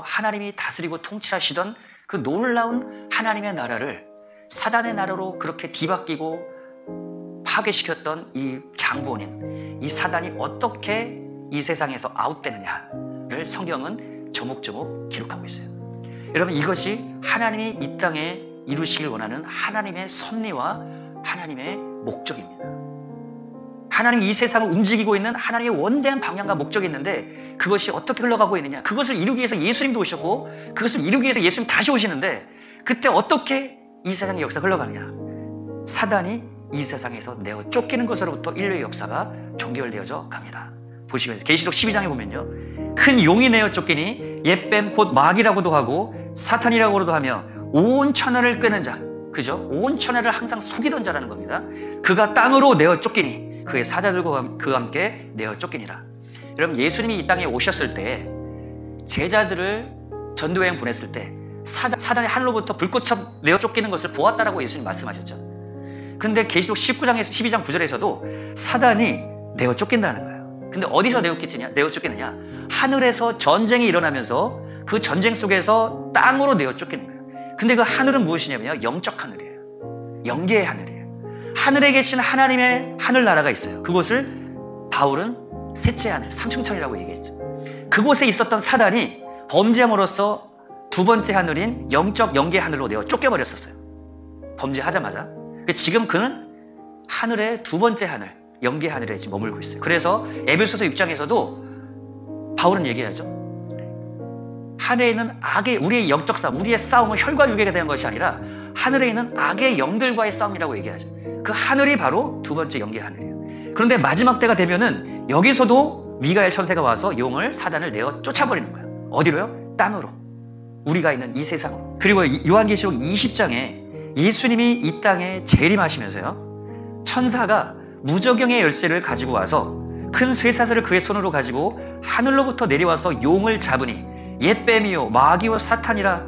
하나님이 다스리고 통치하시던 그 놀라운 하나님의 나라를 사단의 나라로 그렇게 뒤바뀌고 파괴시켰던 이 장본인, 이 사단이 어떻게 이 세상에서 아웃되느냐를 성경은 조목조목 기록하고 있어요. 여러분, 이것이 하나님이 이 땅에 이루시길 원하는 하나님의 섭리와 하나님의 목적입니다. 하나님이 이 세상을 움직이고 있는 하나님의 원대한 방향과 목적이 있는데, 그것이 어떻게 흘러가고 있느냐, 그것을 이루기 위해서 예수님도 오셨고 그것을 이루기 위해서 예수님 다시 오시는데, 그때 어떻게 이 세상의 역사가 흘러가느냐, 사단이 이 세상에서 내어 쫓기는 것으로부터 인류의 역사가 종결되어져 갑니다. 보시면 계시록 12장에 보면요, 큰 용이 내어 쫓기니 옛뱀 곧 마귀라고도 하고 사탄이라고도 하며 온 천하를 꿰는 자, 그죠? 온 천하를 항상 속이던 자라는 겁니다. 그가 땅으로 내어 쫓기니 그의 사자들과 그와 함께 내어 쫓기니라. 여러분, 예수님이 이 땅에 오셨을 때 제자들을 전도여행 보냈을 때 사단이 하늘로부터 불꽃처럼 내어 쫓기는 것을 보았다라고 예수님 말씀하셨죠. 그런데 계시록 19장에서 12장 9절에서도 사단이 내어 쫓긴다는 거예요. 근데 어디서 내어 쫓기느냐? 하늘에서 전쟁이 일어나면서 그 전쟁 속에서 땅으로 내어 쫓기는 거예요. 근데 그 하늘은 무엇이냐면요, 영적 하늘이에요. 영계의 하늘이에요. 하늘에 계신 하나님의 하늘나라가 있어요. 그곳을 바울은 셋째 하늘, 삼층천이라고 얘기했죠. 그곳에 있었던 사단이 범죄함으로써 두 번째 하늘인 영적 영계 하늘로 내어 쫓겨버렸었어요. 범죄하자마자. 지금 그는 하늘의 두 번째 하늘, 영계 하늘에 지금 머물고 있어요. 그래서 에베소서 6장에서도 바울은 얘기하죠. 하늘에 있는 악의, 우리의 영적 싸움, 우리의 싸움은 혈과 육에 대한 것이 아니라 하늘에 있는 악의 영들과의 싸움이라고 얘기하죠. 그 하늘이 바로 두 번째 영계 하늘이에요. 그런데 마지막 때가 되면은 여기서도 미가엘 천사가 와서 용을, 사단을 내어 쫓아버리는 거예요. 어디로요? 땅으로. 우리가 있는 이 세상으로. 그리고 요한계시록 20장에 예수님이 이 땅에 재림하시면서요, 천사가 무저경의 열쇠를 가지고 와서 큰 쇠사슬을 그의 손으로 가지고 하늘로부터 내려와서 용을 잡으니 옛뱀이요 마귀요 사탄이라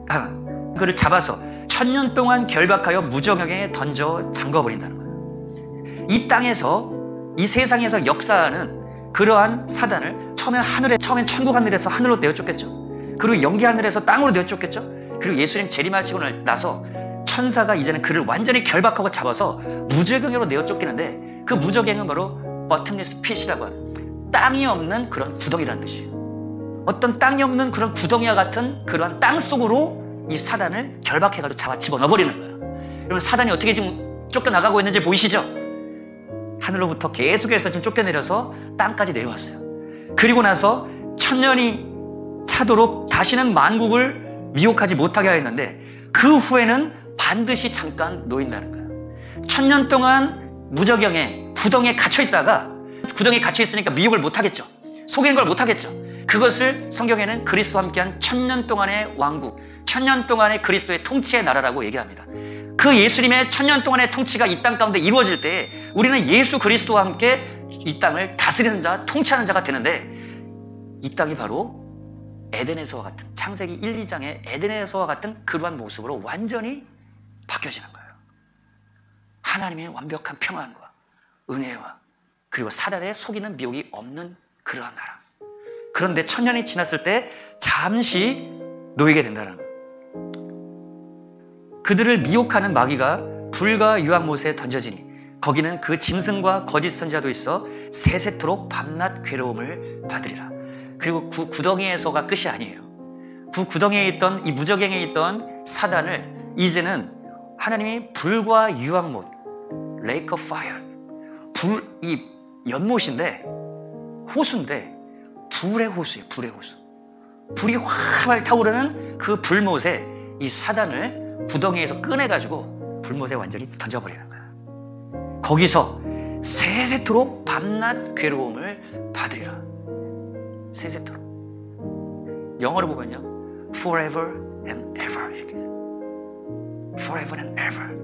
하는 그를 잡아서 1000년 동안 결박하여 무저경에 던져 잠궈버린다는 거예요. 이 땅에서, 이 세상에서 역사하는 그러한 사단을 처음엔 천국 하늘에서 하늘로 내어 쫓겠죠. 그리고 영계 하늘에서 땅으로 내어 쫓겠죠. 그리고 예수님 재림하시고 나서 천사가 이제는 그를 완전히 결박하고 잡아서 무저경으로 내어 쫓기는데, 그 무저경은 바로 bottomless pit이라고 하는 땅이 없는 그런 구덩이라는 뜻이에요. 어떤 땅이 없는 그런 구덩이와 같은 그러한 땅 속으로 이 사단을 결박해가지고 잡아 집어넣어버리는 거예요. 여러분, 사단이 어떻게 지금 쫓겨나가고 있는지 보이시죠? 하늘로부터 계속해서 지금 쫓겨내려서 땅까지 내려왔어요. 그리고 나서 1000년이 차도록 다시는 만국을 미혹하지 못하게 하였는데, 그 후에는 반드시 잠깐 놓인다는 거예요. 1000년 동안 무저경에, 구덩이에 갇혀있다가, 구덩이에 갇혀있으니까 미혹을 못하겠죠. 속이는 걸 못하겠죠. 그것을 성경에는 그리스도와 함께한 1000년 동안의 왕국, 1000년 동안의 그리스도의 통치의 나라라고 얘기합니다. 그 예수님의 1000년 동안의 통치가 이 땅 가운데 이루어질 때 우리는 예수 그리스도와 함께 이 땅을 다스리는 자, 통치하는 자가 되는데, 이 땅이 바로 에덴에서와 같은, 창세기 1, 2장의 에덴에서와 같은 그러한 모습으로 완전히 바뀌어지는 거예요. 하나님의 완벽한 평안과 은혜와 그리고 사단의 속이는 미혹이 없는 그러한 나라. 그런데 1000년이 지났을 때 잠시 놓이게 된다는 거예요. 그들을 미혹하는 마귀가 불과 유황못에 던져지니 거기는 그 짐승과 거짓 선지자도 있어 세세토록 밤낮 괴로움을 받으리라. 그리고 그 구덩이에서가 끝이 아니에요. 그 구덩이에 있던, 이 무저갱에 있던 사단을 이제는 하나님이 불과 유황못, lake of fire, 이 연못인데, 호수인데 불의 호수예요. 불의 호수. 불이 활활 타오르는 그 불못에 이 사단을 구덩이에서 꺼내가지고 불못에 완전히 던져버리는 거야. 거기서 세세토록 밤낮 괴로움을 받으리라. 세세토록. 영어로 보면요, forever and ever 이렇게. forever and ever.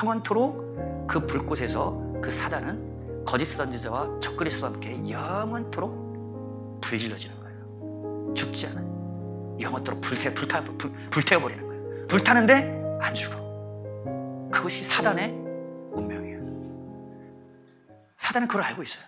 영원토록 그 불꽃에서 그 사단은 거짓 선지자와 적그리스도와 함께 영원토록 불질러지는 거예요. 죽지 않아요. 영원토록 불태워버리는 거예요. 불타는데 안 죽어. 그것이 사단의 운명이에요. 사단은 그걸 알고 있어요.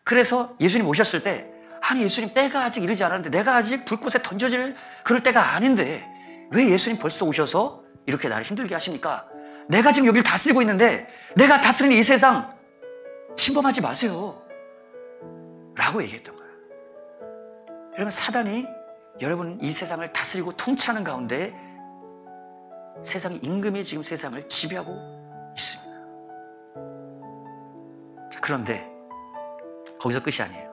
그래서 예수님 오셨을 때 아니 예수님 때가 아직 이르지 않았는데 내가 아직 불꽃에 던져질 그럴 때가 아닌데 왜 예수님 벌써 오셔서 이렇게 나를 힘들게 하십니까? 내가 지금 여기를 다스리고 있는데 내가 다스리는 이 세상 침범하지 마세요 라고 얘기했던 거예요. 여러분 사단이 여러분 이 세상을 다스리고 통치하는 가운데 세상의 임금이 지금 세상을 지배하고 있습니다. 자, 그런데 거기서 끝이 아니에요.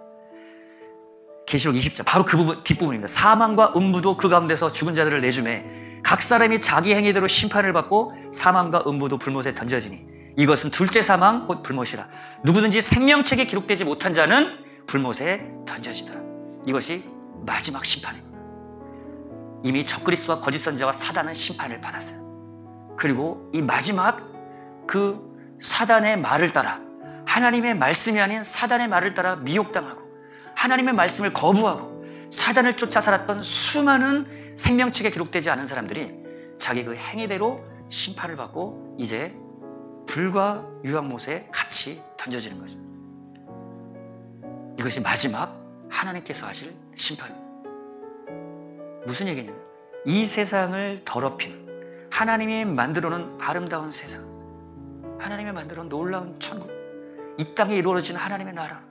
계시록 20장 바로 그 부분 뒷부분입니다. 사망과 음부도 그 가운데서 죽은 자들을 내주매 각 사람이 자기 행위대로 심판을 받고 사망과 음부도 불못에 던져지니 이것은 둘째 사망 곧 불못이라. 누구든지 생명책에 기록되지 못한 자는 불못에 던져지더라. 이것이 마지막 심판입니다. 이미 적그리스도와 거짓 선지자와 사단은 심판을 받았어요. 그리고 이 마지막 그 사단의 말을 따라 하나님의 말씀이 아닌 사단의 말을 따라 미혹당하고 하나님의 말씀을 거부하고 사단을 쫓아 살았던 수많은 생명책에 기록되지 않은 사람들이 자기 그 행위대로 심판을 받고 이제 불과 유황못에 같이 던져지는 거죠. 이것이 마지막 하나님께서 하실 심판입니다. 무슨 얘기냐면 이 세상을 더럽힌 하나님이 만들어놓은 아름다운 세상, 하나님이 만들어놓은 놀라운 천국, 이 땅에 이루어진 하나님의 나라,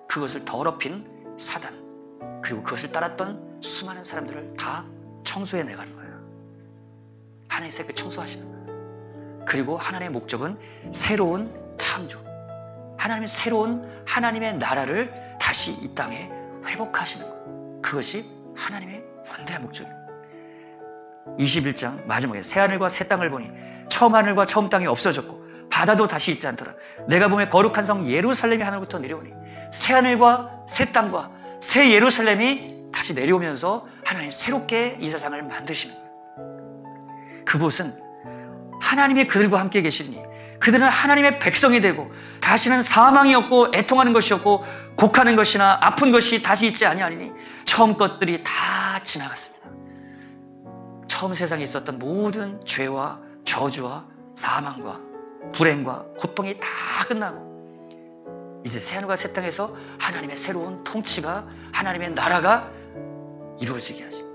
그것을 더럽힌 사단, 그리고 그것을 따랐던 수많은 사람들을 다 청소해내가는 거예요. 하나님의 세상을 청소하시는 거예요. 그리고 하나님의 목적은 새로운 창조, 하나님의 새로운 하나님의 나라를 다시 이 땅에 회복하시는 거예요. 그것이 하나님의 원대한 목적입니다. 21장 마지막에 새하늘과 새 땅을 보니 처음 하늘과 처음 땅이 없어졌고 바다도 다시 있지 않더라. 내가 보면 거룩한 성 예루살렘이 하늘부터 내려오니 새하늘과 새 땅과 새 예루살렘이 다시 내려오면서 하나님 새롭게 이 세상을 만드시는 거예요. 그곳은 하나님이 그들과 함께 계시니 그들은 하나님의 백성이 되고 다시는 사망이 없고 애통하는 것이 없고 곡하는 것이나 아픈 것이 다시 있지 아니하니 처음 것들이 다 지나갔습니다. 처음 세상에 있었던 모든 죄와 저주와 사망과 불행과 고통이 다 끝나고 이제 새하늘과 새 땅에서 하나님의 새로운 통치가 하나님의 나라가 이루어지게 하십니다.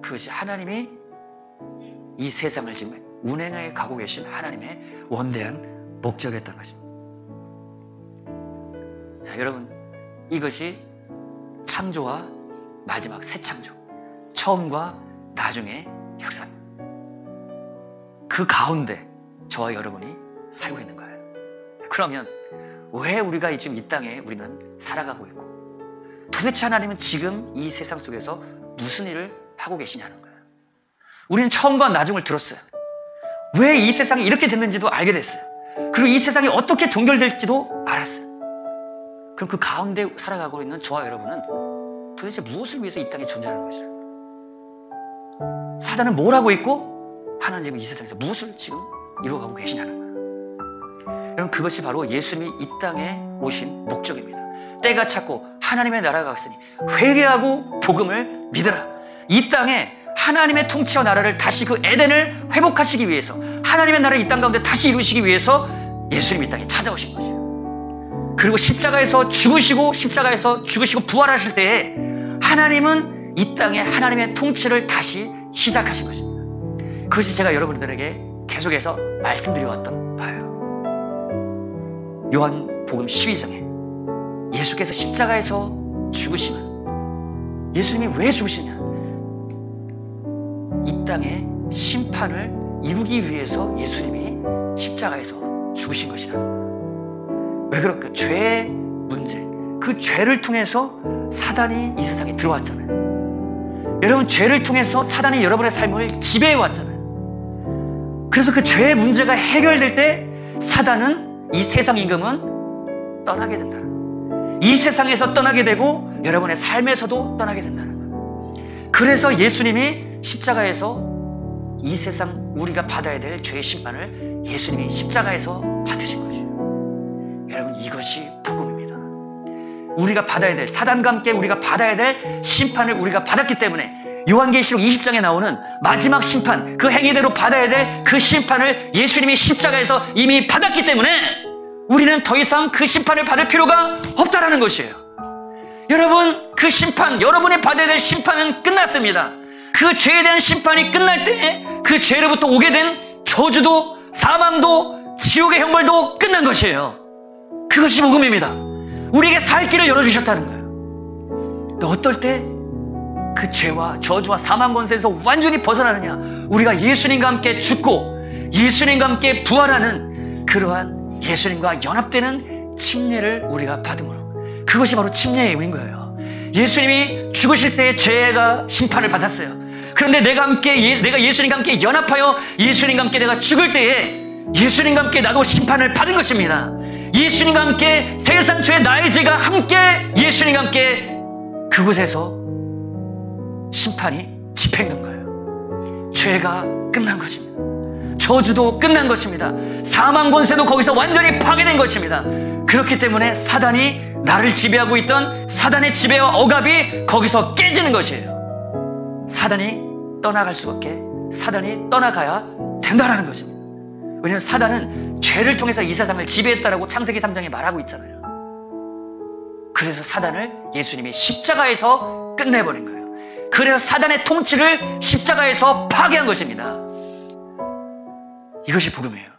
그것이 하나님이 이 세상을 지금 운행해 가고 계신 하나님의 원대한 목적이었던 것입니다. 자, 여러분 이것이 창조와 마지막 새 창조, 처음과 나중의 역사입니다. 그 가운데 저와 여러분이 살고 있는 거예요. 그러면 왜 우리가 지금 이 땅에 우리는 살아가고 있고 도대체 하나님은 지금 이 세상 속에서 무슨 일을 하고 계시냐는 거예요. 우리는 처음과 나중을 들었어요. 왜 이 세상이 이렇게 됐는지도 알게 됐어요. 그리고 이 세상이 어떻게 종결될지도 알았어요. 그럼 그 가운데 살아가고 있는 저와 여러분은 도대체 무엇을 위해서 이 땅에 존재하는 것일까요? 사단은 뭘 하고 있고 하나님 지금 이 세상에서 무엇을 지금 이루어가고 계시냐는 거예요. 여러분 그것이 바로 예수님이 이 땅에 오신 목적입니다. 때가 찼고 하나님의 나라가 왔으니 회개하고 복음을 믿으라. 이 땅에 하나님의 통치와 나라를 다시 그 에덴을 회복하시기 위해서 하나님의 나라를 이 땅 가운데 다시 이루시기 위해서 예수님이 이 땅에 찾아오신 것이에요. 그리고 십자가에서 죽으시고 부활하실 때에 하나님은 이 땅에 하나님의 통치를 다시 시작하신 것입니다. 그것이 제가 여러분들에게 계속해서 말씀드려왔던 바예요. 요한복음 12장에 예수께서 십자가에서 죽으시면 예수님이 왜 죽으시냐? 이 땅에 심판을 이루기 위해서 예수님이 십자가에서 죽으신 것이다. 왜 그럴까? 죄의 문제, 그 죄를 통해서 사단이 이 세상에 들어왔잖아요. 여러분 죄를 통해서 사단이 여러분의 삶을 지배해 왔잖아요. 그래서 그 죄의 문제가 해결될 때 사단은 이 세상 임금은 떠나게 된다. 이 세상에서 떠나게 되고 여러분의 삶에서도 떠나게 된다는 거예요. 그래서 예수님이 십자가에서 이 세상 우리가 받아야 될 죄의 심판을 예수님이 십자가에서 받으신 것이에요. 여러분 이것이 복음입니다. 우리가 받아야 될 사단과 함께 우리가 받아야 될 심판을 우리가 받았기 때문에 요한계시록 20장에 나오는 마지막 심판, 그 행위대로 받아야 될 그 심판을 예수님이 십자가에서 이미 받았기 때문에 우리는 더 이상 그 심판을 받을 필요가 없다라는 것이에요. 여러분, 그 심판, 여러분이 받아야 될 심판은 끝났습니다. 그 죄에 대한 심판이 끝날 때 그 죄로부터 오게 된 저주도 사망도 지옥의 형벌도 끝난 것이에요. 그것이 복음입니다. 우리에게 살 길을 열어주셨다는 거예요. 또 어떨 때 그 죄와 저주와 사망 권세에서 완전히 벗어나느냐? 우리가 예수님과 함께 죽고 예수님과 함께 부활하는 그러한 예수님과 연합되는 침례를 우리가 받음으로, 그것이 바로 침례의 의미인 거예요. 예수님이 죽으실 때 죄가 심판을 받았어요. 그런데 내가 예수님과 함께 연합하여 예수님과 함께 내가 죽을 때에 예수님과 함께 나도 심판을 받은 것입니다. 예수님과 함께 세상 죄 나의 죄가 함께 예수님과 함께 그곳에서 심판이 집행된 거예요. 죄가 끝난 것입니다. 저주도 끝난 것입니다. 사망 권세도 거기서 완전히 파괴된 것입니다. 그렇기 때문에 사단이 나를 지배하고 있던 사단의 지배와 억압이 거기서 깨지는 것이에요. 사단이 떠나갈 수밖에, 사단이 떠나가야 된다는 것입니다. 왜냐하면 사단은 죄를 통해서 이 세상을 지배했다라고 창세기 3장에 말하고 있잖아요. 그래서 사단을 예수님이 십자가에서 끝내버린 거예요. 그래서 사단의 통치를 십자가에서 파괴한 것입니다. 이것이 복음이에요.